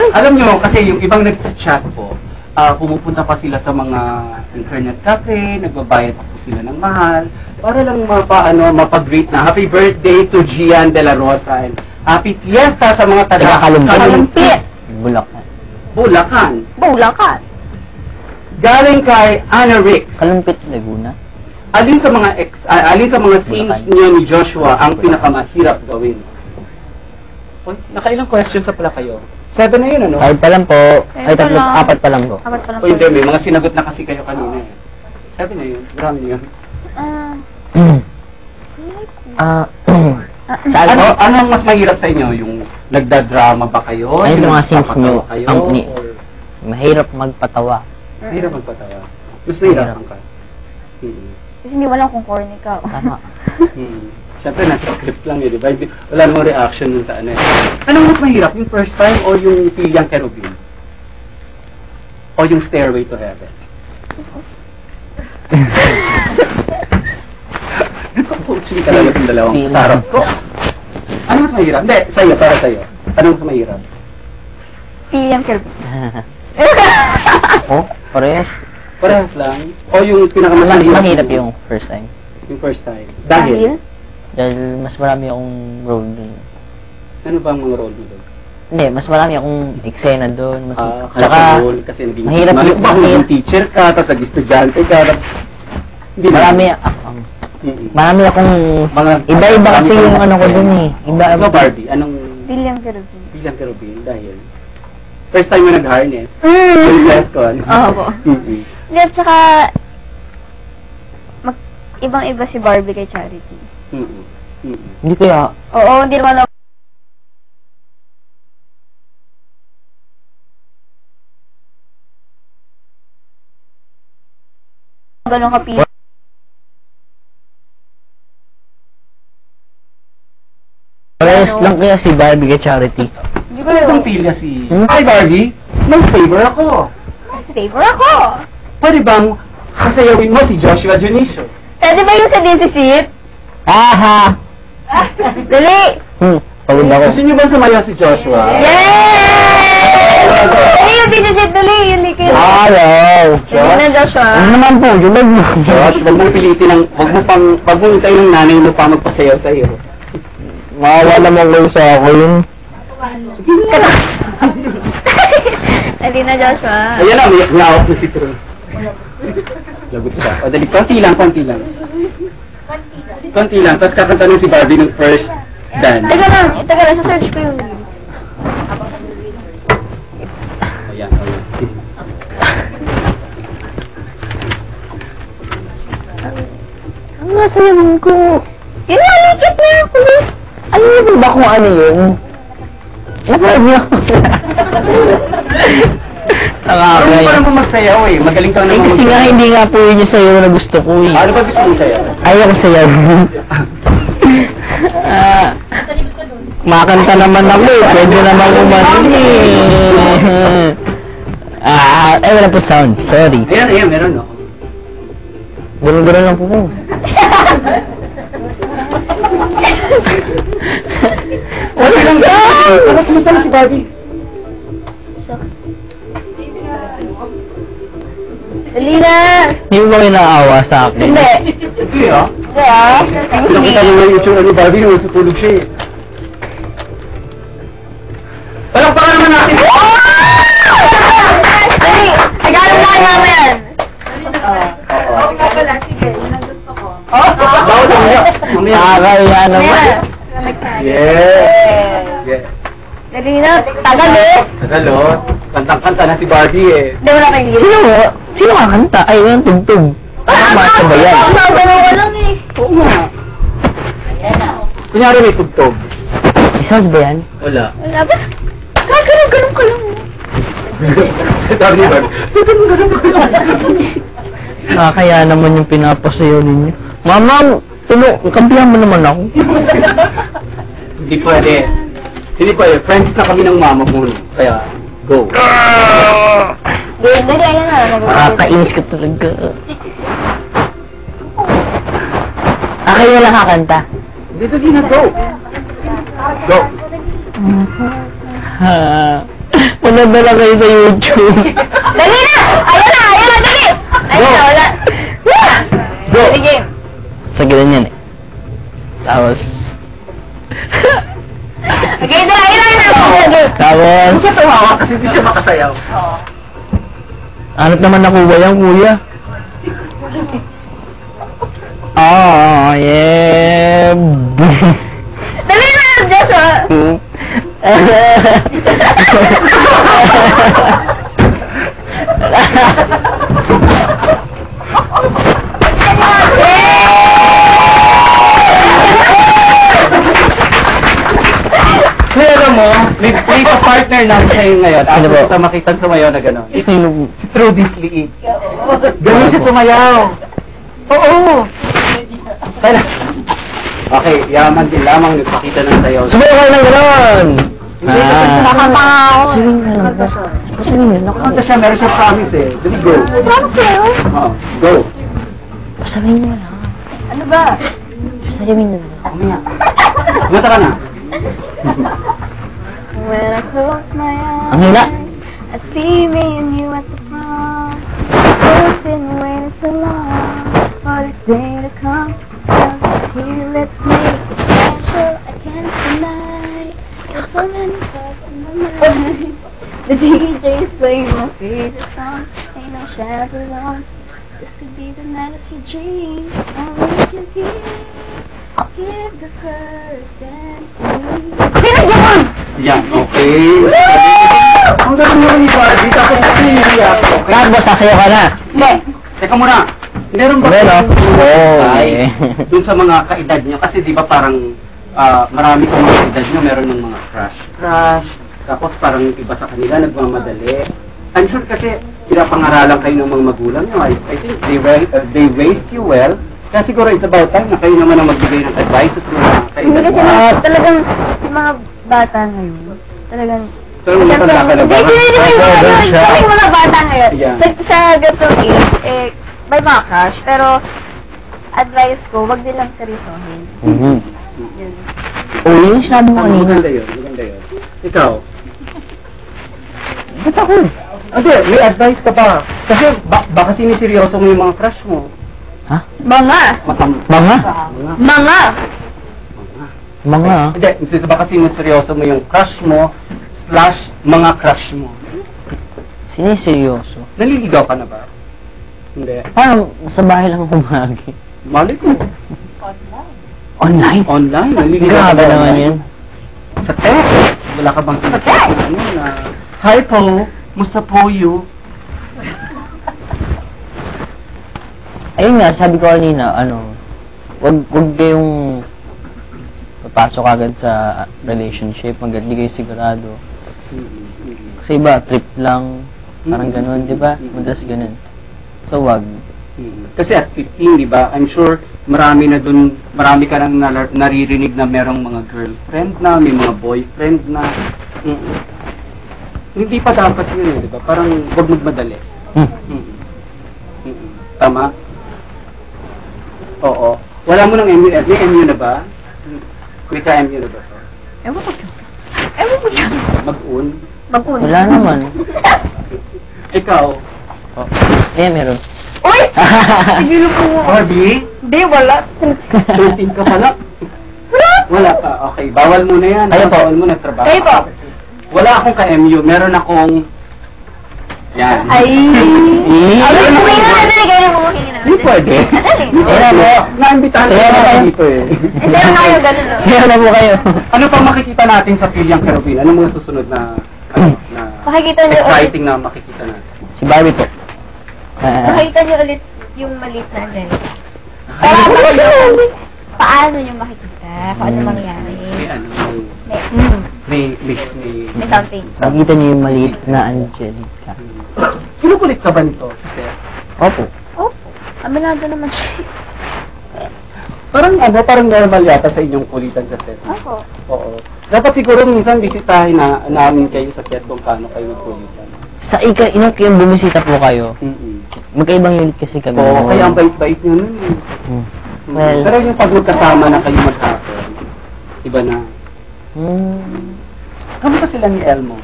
Alam nyo, kasi yung ibang nag-chat po, pumupunta pa sila sa mga internet cafe, nagbabayad pa po sila ng mahal, para lang mapag-greet na happy birthday to Gian de la Rosa and happy fiesta sa mga taga-Kalumpit. Bulacan. Galing kay Ana Rick. Kalumpit, Laguna. Alin sa mga scenes niyo ni Joshua ang pinakamahirap gawin? Uy, nakailang questions na pala kayo? 7 na yun, ano? 5 pa lang po. Ay, 4 pa lang po. O hindi, may mga sinagot na kasi kayo kanina eh. 7 na yun. Marami yun. Ano ang mas mahirap sa inyo? Yung nagdadrama ba kayo? Ay, sa mga scenes nyo, mahirap magpatawa. Mahirap magpatawa. Mas nahirapan ka. Kasi hindi walang kung corny ka. Tama. Siyempre, nasa script lang yun, di ba? Wala namang reaction nun sa ano eh. Anong mas mahirap? Yung first time o yung Pilyang Kerubin? O yung Stairway to Heaven? Nagpa-coaching ka lang itong dalawang sarap ko. Ano mas mahirap? Hindi, sa'yo, para sa'yo. Anong mas mahirap? Pilyang Kerubin. Oh, parehas. Parehas lang? O yung pinakamahirap? Mahirap yung first time. Yung first time. Dahil mas marami akong role dun. Ano ba ang mga role mo doon? Hindi, mas marami akong eksena doon. Role kasi naging mahirap yung teacher ka, tapos naging estudyante ka. Marami akong iba-iba kasi yung ano ko dun eh. Ikaw, Barbie, anong Pilyang Kerubin. Pilyang Kerubin? Dahil first time mo nag-harness. Yung test ko, ano? Oo. Hindi, at saka ibang-iba si Barbie kay Charity. Hindi kaya. Oo, hindi naman ako. Ganun kapila. Parehas lang kaya si Barbie kay Charity. Hindi ko itong pilya si... Hi, Barbie! May favor ako. Favor ako! Pwede bang kasayawin mo si Joshua Dionisio? Pwede ba yung sa Dinsisit? Aha! Dali! Pagod ako. Gusto niyo ba sumayaw si Joshua? Yay! Dali yung Dinsisit, dali! Yung liquid. Wow! Dali na, Joshua. Ano naman po? Yung lag mo. Josh, wag mo pilitin ng... Wag mo hintayin ng nanay mo pa magpasayaw sa'yo. Maawa naman kayo sa akin. Dali na, Joshua. Ayan na, may ngawak na si Tron. Lagot siya. O, dali, konti lang. Konti lang. Tapos kakanta nun si Barbie ng first dance. Teka lang, sa-search ko yung... Ayan. Ang nasayaman ko. Yun nga, likit na ako. Alam niyo ba kung ano yun? Napanood niyo ako. Pero pa naman magsayaw eh. Magaling ka naman Kasi nga hindi nga po yun yung sayaw na gusto ko eh. Ano ba gusto mong sayaw? Ayaw ko sayaw. Makanta naman ako eh. Pwede naman umanin eh. Wala po sound. Sorry. Ayan, meron no. Ganun-ganun lang po po. Wala lang ba? Ano kumusta na si Barbie? Dali na! Hindi mo ba kayo naawa sa akin? Hindi. Hindi ah. Hindi ah. Nakita mo yung YouTube ni Barbie nung tutulog siya eh. Palakpakan naman natin! Dali! Tagalog na kayo mamaya! Nakakaya naman. Yeah. Dali na! Tagal eh! Tagal oh. Kantang-kanta na si Barbie eh. Hindi mo na kayo Sino kakanta? Ay, yung tugtog. Masabayan. Dalawa lang eh. Oo nga. Kunyari may tugtog. Isas ba yan? Wala. Wala ba? Ganun ka lang. Sabi ni Barbie, ganun ka lang. Nakakaya naman yung pinapasayaw ninyo. Mama, kampihan mo naman ako. Hindi pwede. Friends na kami ng mama mo. Kaya, go. Hindi, ayan na. Nakakainis ka talaga. Kayo lang kakanta. Hindi na, go. Go. Sunod na lang kayo sa YouTube. Dali na! Ayun na! Ayun na! Dali! Ayun na! Wala! Go! Sige. Sa ganyan eh. Tapos... Okay, dali! Ayun na! Tapos... Siya tumawa kasi hindi siya makasayaw. Anot naman nakuha yan, kuya? Oh, yeah. Dali na! Diyos ah! Kaya alam mo, may partner namin sa'yo ngayon. Ano po? Kita makitang sumayaw na gano'n. Ito yung... Si Trudy Sliig. Gano'n siya sumayaw. Oo. Kaya... Okay, yaman din lamang nagpakita ng sayaw. Sumayo kayo ng gano'n! Hindi kasi Nakakaw! Swing na lang po. Swing na lang. Nakakanta siya, meron siya promise eh. Dali, go. Ano kayo? Oo, go. Sabihin mo lang. Ano ba? Sabihin mo lang. Kumaya. Kumata ka na. When I close my eyes, Ang hina. I see me and you at the prom. I've been waiting so long for this day to come. Here, let's make it special. I can't deny. There's so many thoughts in my mind. The DJ is playing my favorite song. Ain't no chaperones. This could be the night of your dreams. Only if you give the first dance to me. Pinagyan! Yan, okay. Ang galing mo ni Barbie, tapos naiiyak. Okay. Lahat boss, sasayo ka na. Hindi. Teka muna. Meron ba Meron. Oo, ay, eh. dun sa mga kaedad nyo? Kasi di ba parang marami sa mga kaedad nyo, meron ng mga crush. Tapos parang iba sa kanila, nagmamadali. I'm sure kasi pinapangaralan kayo ng mga magulang nyo. I think they raised you well. Kaya siguro it's about time na kayo naman ang magbigay ng advice sa mga Hindi kaedad kasi nyo. talagang yung mga bata ngayon, talagang... Pero matanda ka na ba? Hindi mga bata ngayon. Yeah. Sa ganitong age, may mga crush, pero advice ko, wag nilang seryosohin. Mhm. Yun. Oo, yung sinabi mo kanina. Maganda yun, maganda yun. Ikaw? Ba't ako? Hindi, may advice ka pa. Kasi baka siniseryoso mo yung mga crush mo. Ha? Mga! Mga? Mga! Mga? Hindi, baka siniseryoso mo yung crush mo / mga crush mo. Siniseryoso. Naliligaw ka na ba? Hindi. Parang sa bahay lang ako magi. Mali ko. Online? Online, naliligaw ka Grabe ba naman online? yun. Sa text. Wala ka bang text? Ano na? Hi po, musta po you? Ayun nga, sabi ko kanina, wag kayong papasok agad sa relationship, hanggang di kayo sigurado. Kasi iba, trip lang, parang ganun, di ba? Madalas ganun. So, wag. Kasi at 15, di ba? I'm sure marami ka nang naririnig na merong mga girlfriend na, may mga boyfriend na. Hindi pa dapat yun, di ba? Parang wag magmadali. Tama? Oo. Wala mo ng MU. May MU na ba? May ka-MU na ba? Ewan ko dyan. Ewan ko dyan. Mag-un? Mag-un. Wala naman. Ikaw? Meron. Uy! Sigilo po mo. Barbie? Hindi, wala. 13 ka pala. Wala pa. Okay, bawal muna yan. Kayo po. Bawal muna trabaho. Kayo po. Wala akong ka-MU. Meron akong... Yan. Ay! Ay, Meron hindi akong- na natin. Kaya mo hingin natin. Hindi pwede. Dali. Kaya po. Naimbitahan Kaya ka po. na dito eh. Hindi na kayo ganun. no? Kaya na po kayo. Ano pa makikita natin sa Pilyang Kerubin? Ano mga susunod na Makikita niyo ulit. exciting na makikita natin? Si Barbie po. Makikita niyo ulit yung maliit na Angelica. Paano niyo makikita? Kung ano mangyayari? May ano, May, may something. Makita niyo yung maliit na Angelica. Kinukulit ka ba nito? Kasi Opo. Opo. Aminado naman siya. parang normal yata sa inyong kulitan sa set. Opo. Oo. Dapat siguro minsan bisitahin na namin kayo sa set kung paano kayo nagkulitan. Sa inok yung bumisita po kayo, magkaibang unit kasi kami. Oo, kaya ang bait-bait nyo nun eh. Well, Pero yung pag magkasama na kayo maghapon, iba na. hmm, Kamusta sila ni Elmo?